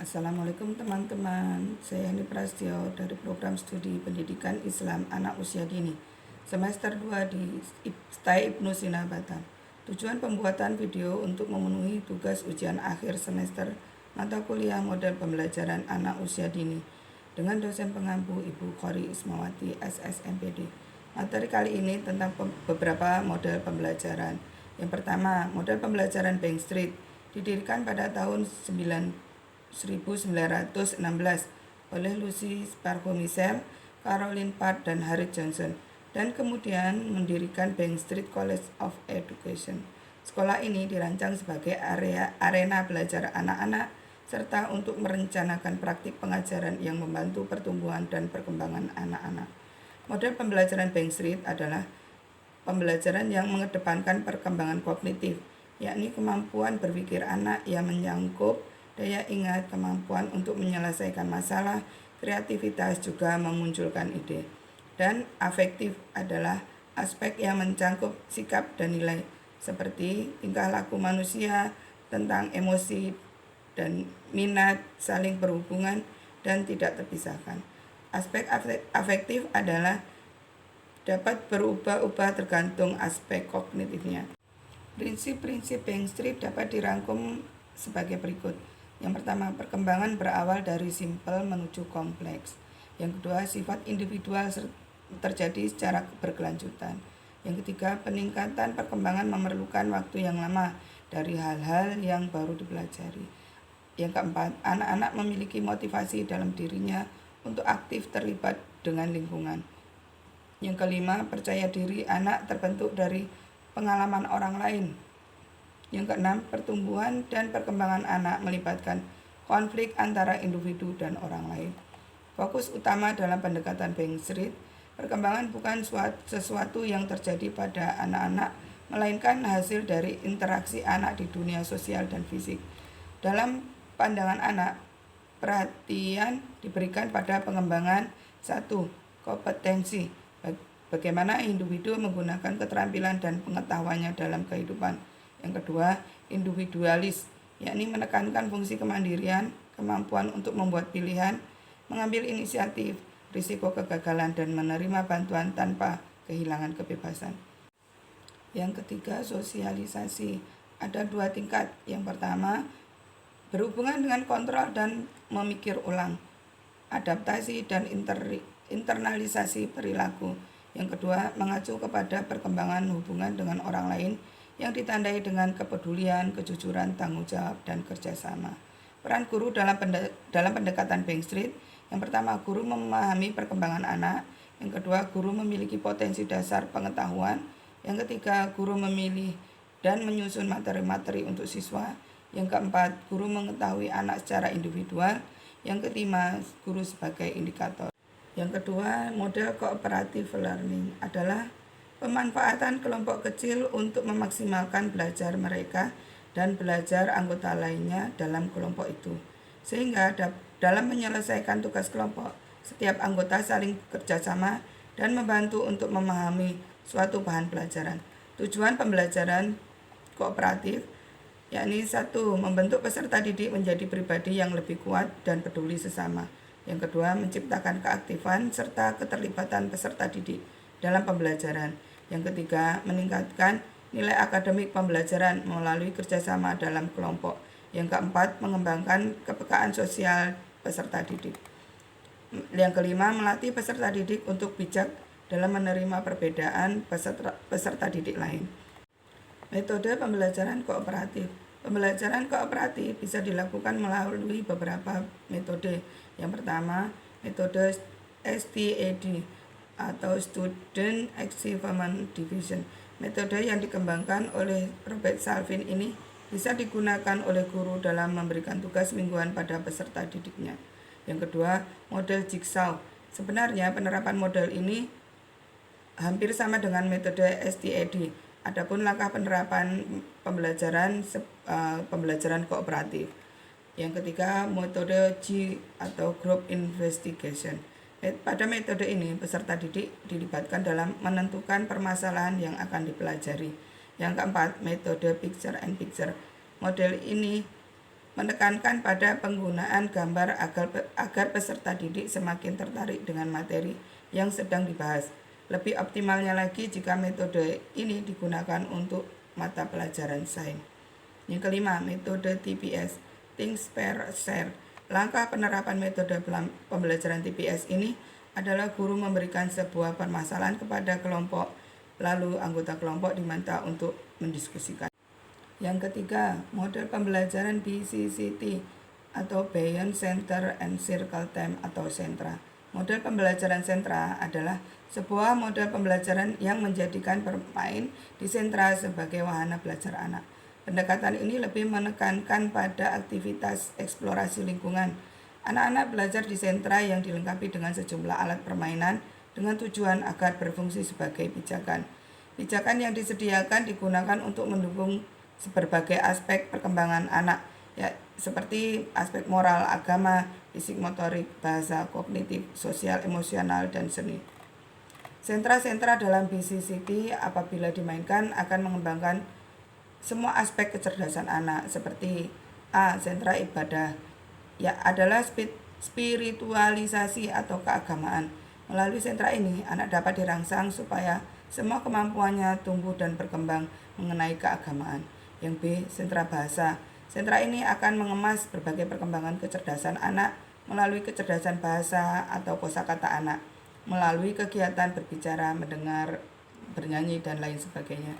Assalamualaikum teman-teman, saya Hani Prasetyo dari program studi pendidikan Islam anak usia dini semester 2 di STAI Ibnu Sina Batam. Tujuan pembuatan video untuk memenuhi tugas ujian akhir semester mata kuliah model pembelajaran anak usia dini dengan dosen pengampu Ibu Khori Ismawati SSMPD. Materi kali ini tentang beberapa model pembelajaran. Yang pertama, model pembelajaran Bank Street didirikan pada tahun 1916 oleh Lucy Sparrow-Michel, Caroline Parr, dan Harriet Johnson, dan kemudian mendirikan Bank Street College of Education. Sekolah ini dirancang sebagai arena belajar anak-anak serta untuk merencanakan praktik pengajaran yang membantu pertumbuhan dan perkembangan anak-anak. Model pembelajaran Bank Street adalah pembelajaran yang mengedepankan perkembangan kognitif, yakni kemampuan berpikir anak yang menyangkut daya ingat, kemampuan untuk menyelesaikan masalah, kreativitas juga memunculkan ide. Dan afektif adalah aspek yang mencangkup sikap dan nilai, seperti tingkah laku manusia, tentang emosi dan minat, saling berhubungan, dan tidak terpisahkan. Aspek afektif adalah dapat berubah-ubah tergantung aspek kognitifnya. Prinsip-prinsip Bank Street dapat dirangkum sebagai berikut. Yang pertama, perkembangan berawal dari simpel menuju kompleks. Yang kedua, sifat individual terjadi secara berkelanjutan. Yang ketiga, peningkatan perkembangan memerlukan waktu yang lama dari hal-hal yang baru dipelajari. Yang keempat, anak-anak memiliki motivasi dalam dirinya untuk aktif terlibat dengan lingkungan. Yang kelima, percaya diri anak terbentuk dari pengalaman orang lain. Yang keenam, pertumbuhan dan perkembangan anak melibatkan konflik antara individu dan orang lain. Fokus utama dalam pendekatan Bank Street, perkembangan bukan sesuatu yang terjadi pada anak-anak, melainkan hasil dari interaksi anak di dunia sosial dan fisik. Dalam pandangan anak, perhatian diberikan pada pengembangan satu, kompetensi, bagaimana individu menggunakan keterampilan dan pengetahuannya dalam kehidupan. Yang kedua, individualis, yakni menekankan fungsi kemandirian, kemampuan untuk membuat pilihan, mengambil inisiatif, risiko kegagalan, dan menerima bantuan tanpa kehilangan kebebasan. Yang ketiga, sosialisasi. Ada dua tingkat. Yang pertama, berhubungan dengan kontrol dan memikir ulang, adaptasi dan internalisasi perilaku. Yang kedua, mengacu kepada perkembangan hubungan dengan orang lain yang ditandai dengan kepedulian, kejujuran, tanggung jawab, dan kerjasama. Peran guru dalam pendekatan Bank Street. Yang pertama, guru memahami perkembangan anak. Yang kedua, guru memiliki potensi dasar pengetahuan. Yang ketiga, guru memilih dan menyusun materi-materi untuk siswa. Yang keempat, guru mengetahui anak secara individual. Yang kelima, guru sebagai indikator. Yang kedua, model cooperative learning adalah pemanfaatan kelompok kecil untuk memaksimalkan belajar mereka dan belajar anggota lainnya dalam kelompok itu. Sehingga dalam menyelesaikan tugas kelompok, setiap anggota saling kerjasama dan membantu untuk memahami suatu bahan pelajaran. Tujuan pembelajaran kooperatif yakni satu, membentuk peserta didik menjadi pribadi yang lebih kuat dan peduli sesama. Yang kedua, menciptakan keaktifan serta keterlibatan peserta didik dalam pembelajaran. Yang ketiga, meningkatkan nilai akademik pembelajaran melalui kerjasama dalam kelompok. Yang keempat, mengembangkan kepekaan sosial peserta didik. Yang kelima, melatih peserta didik untuk bijak dalam menerima perbedaan peserta didik lain. Metode pembelajaran kooperatif. Pembelajaran kooperatif bisa dilakukan melalui beberapa metode. Yang pertama, metode STAD atau Student Achievement Division. Metode yang dikembangkan oleh Robert Salvin ini bisa digunakan oleh guru dalam memberikan tugas mingguan pada peserta didiknya. Yang kedua, model jigsaw. Sebenarnya penerapan model ini hampir sama dengan metode STAD. Adapun langkah penerapan pembelajaran kooperatif. Yang ketiga, metode G atau Group Investigation. Pada metode ini, peserta didik dilibatkan dalam menentukan permasalahan yang akan dipelajari. Yang keempat, metode Picture and Picture. Model ini menekankan pada penggunaan gambar agar peserta didik semakin tertarik dengan materi yang sedang dibahas. Lebih optimalnya lagi jika metode ini digunakan untuk mata pelajaran sains. Yang kelima, metode TPS, Think, Pair, Share. Langkah penerapan metode pembelajaran TPS ini adalah guru memberikan sebuah permasalahan kepada kelompok, lalu anggota kelompok diminta untuk mendiskusikan. Yang ketiga, model pembelajaran BCCT atau Beyond Center and Circle Time atau sentra. Model pembelajaran sentra adalah sebuah model pembelajaran yang menjadikan bermain di sentra sebagai wahana belajar anak. Pendekatan ini lebih menekankan pada aktivitas eksplorasi lingkungan. Anak-anak belajar di sentra yang dilengkapi dengan sejumlah alat permainan dengan tujuan agar berfungsi sebagai pijakan. Pijakan yang disediakan digunakan untuk mendukung berbagai aspek perkembangan anak, ya, seperti aspek moral, agama, fisik, motorik, bahasa, kognitif, sosial, emosional, dan seni. Sentra-sentra dalam BCCT apabila dimainkan akan mengembangkan semua aspek kecerdasan anak, seperti A. Sentra ibadah, ya, adalah spiritualisasi atau keagamaan. Melalui sentra ini, anak dapat dirangsang supaya semua kemampuannya tumbuh dan berkembang mengenai keagamaan. Yang B. Sentra bahasa. Sentra ini akan mengemas berbagai perkembangan kecerdasan anak melalui kecerdasan bahasa atau kosakata anak, melalui kegiatan berbicara, mendengar, bernyanyi, dan lain sebagainya.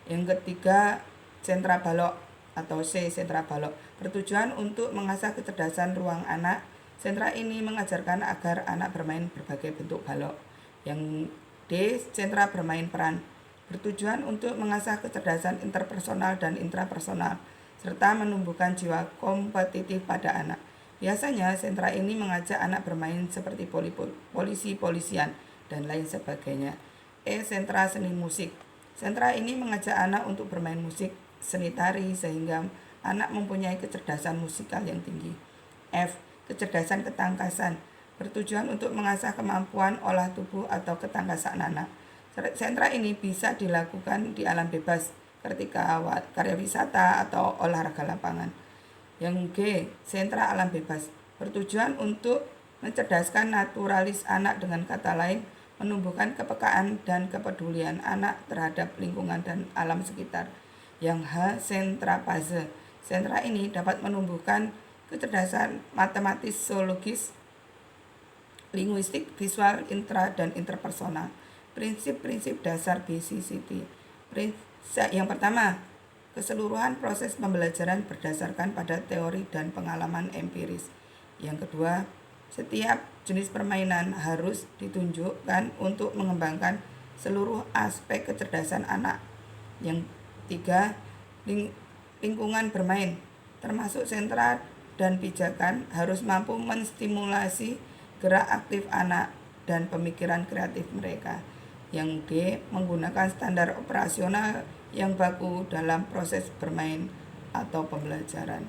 Yang ketiga, sentra balok atau C. Sentra balok bertujuan untuk mengasah kecerdasan ruang anak. Sentra ini mengajarkan agar anak bermain berbagai bentuk balok. Yang D. Sentra bermain peran bertujuan untuk mengasah kecerdasan interpersonal dan intrapersonal, serta menumbuhkan jiwa kompetitif pada anak. Biasanya sentra ini mengajak anak bermain seperti polisi-polisian, dan lain sebagainya. E. Sentra seni musik. Sentra ini mengajak anak untuk bermain musik, seni tari, sehingga anak mempunyai kecerdasan musikal yang tinggi. F. Kecerdasan ketangkasan bertujuan untuk mengasah kemampuan olah tubuh atau ketangkasan anak. Sentra ini bisa dilakukan di alam bebas, ketika karya wisata atau olahraga lapangan. Yang G. Sentra alam bebas bertujuan untuk mencerdaskan naturalis anak, dengan kata lain menumbuhkan kepekaan dan kepedulian anak terhadap lingkungan dan alam sekitar. Yang H. Sentra puzzle. Sentra ini dapat menumbuhkan kecerdasan matematis, zoologis, linguistik, visual, dan interpersonal. Prinsip-prinsip dasar BCCT. Yang pertama, keseluruhan proses pembelajaran berdasarkan pada teori dan pengalaman empiris. Yang kedua, setiap jenis permainan harus ditunjukkan untuk mengembangkan seluruh aspek kecerdasan anak. Yang tiga, lingkungan bermain, termasuk sentra dan pijakan, harus mampu menstimulasi gerak aktif anak dan pemikiran kreatif mereka. Yang D. Menggunakan standar operasional yang baku dalam proses bermain atau pembelajaran.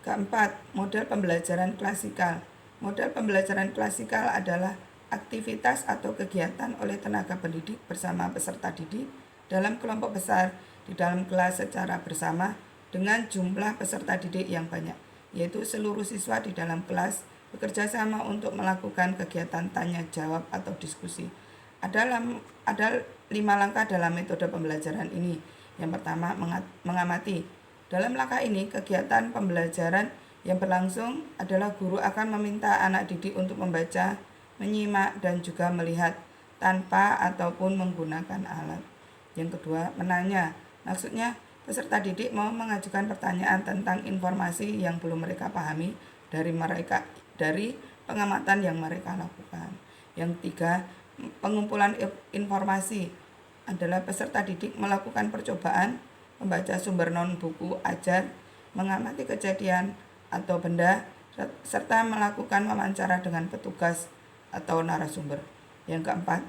Keempat, model pembelajaran klasikal. Model pembelajaran klasikal adalah aktivitas atau kegiatan oleh tenaga pendidik bersama peserta didik dalam kelompok besar di dalam kelas secara bersama dengan jumlah peserta didik yang banyak, yaitu seluruh siswa di dalam kelas bekerja sama untuk melakukan kegiatan tanya jawab atau diskusi. Ada 5 langkah dalam metode pembelajaran ini. Yang pertama, mengamati. Dalam langkah ini, kegiatan pembelajaran yang berlangsung adalah guru akan meminta anak didik untuk membaca, menyimak, dan juga melihat tanpa ataupun menggunakan alat. Yang kedua, menanya. Maksudnya, peserta didik mau mengajukan pertanyaan tentang informasi yang belum mereka pahami dari pengamatan yang mereka lakukan. Yang tiga, pengumpulan informasi adalah peserta didik melakukan percobaan membaca sumber non-buku ajar, mengamati kejadian atau benda, serta melakukan wawancara dengan petugas atau narasumber. Yang keempat,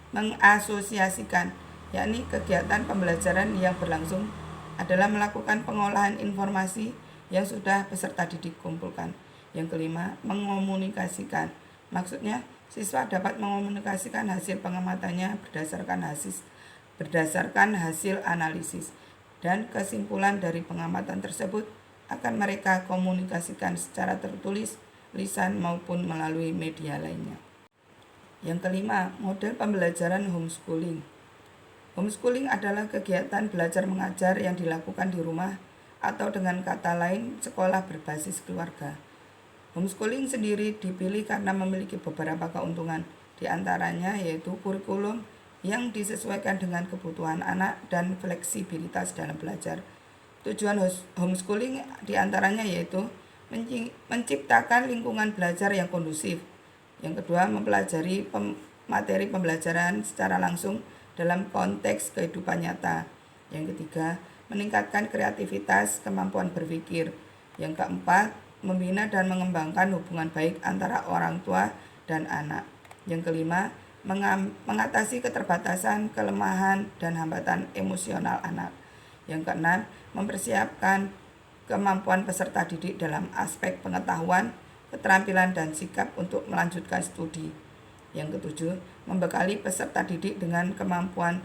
mengasosiasikan, yakni kegiatan pembelajaran yang berlangsung adalah melakukan pengolahan informasi yang sudah peserta didik kumpulkan. Yang kelima, mengomunikasikan. Maksudnya, siswa dapat mengomunikasikan hasil pengamatannya berdasarkan hasil analisis. dan kesimpulan dari pengamatan tersebut akan mereka komunikasikan secara tertulis, lisan maupun melalui media lainnya. Yang kelima, model pembelajaran homeschooling. Homeschooling adalah kegiatan belajar mengajar yang dilakukan di rumah atau dengan kata lain sekolah berbasis keluarga. Homeschooling sendiri dipilih karena memiliki beberapa keuntungan, di antaranya yaitu kurikulum yang disesuaikan dengan kebutuhan anak dan fleksibilitas dalam belajar. Tujuan homeschooling di antaranya yaitu menciptakan lingkungan belajar yang kondusif. Yang kedua, mempelajari materi pembelajaran secara langsung dalam konteks kehidupan nyata. Yang ketiga, meningkatkan kreativitas, kemampuan berpikir. Yang keempat, membina dan mengembangkan hubungan baik antara orang tua dan anak. Yang kelima, mengatasi keterbatasan, kelemahan, dan hambatan emosional anak. Yang keenam, mempersiapkan kemampuan peserta didik dalam aspek pengetahuan, keterampilan, dan sikap untuk melanjutkan studi. Yang ketujuh, membekali peserta didik dengan kemampuan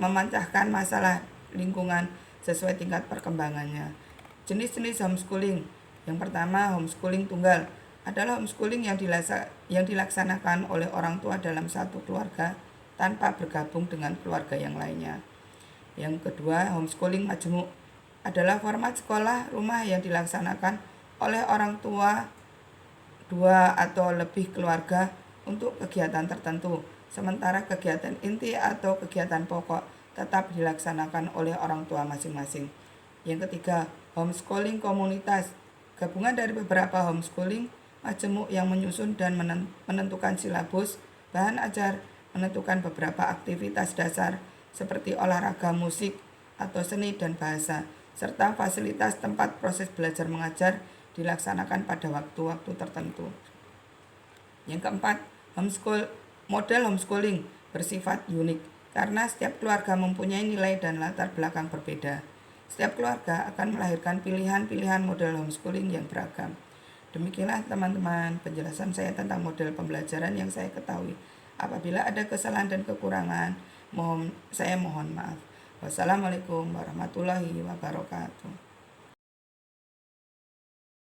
memecahkan masalah lingkungan sesuai tingkat perkembangannya. Jenis-jenis homeschooling. Yang pertama, homeschooling tunggal adalah homeschooling yang dilaksanakan oleh orang tua dalam satu keluarga tanpa bergabung dengan keluarga yang lainnya. Yang kedua, homeschooling majemuk adalah format sekolah rumah yang dilaksanakan oleh orang tua dua atau lebih keluarga untuk kegiatan tertentu, sementara kegiatan inti atau kegiatan pokok tetap dilaksanakan oleh orang tua masing-masing. Yang ketiga, homeschooling komunitas, gabungan dari beberapa homeschooling majemuk yang menyusun dan menentukan silabus, bahan ajar, menentukan beberapa aktivitas dasar seperti olahraga, musik, atau seni dan bahasa, serta fasilitas tempat proses belajar mengajar dilaksanakan pada waktu-waktu tertentu. Yang keempat, model homeschooling bersifat unik karena setiap keluarga mempunyai nilai dan latar belakang berbeda. Setiap keluarga akan melahirkan pilihan-pilihan model homeschooling yang beragam. Demikianlah teman-teman penjelasan saya tentang model pembelajaran yang saya ketahui. Apabila ada kesalahan dan kekurangan, saya mohon maaf. Wassalamualaikum warahmatullahi wabarakatuh.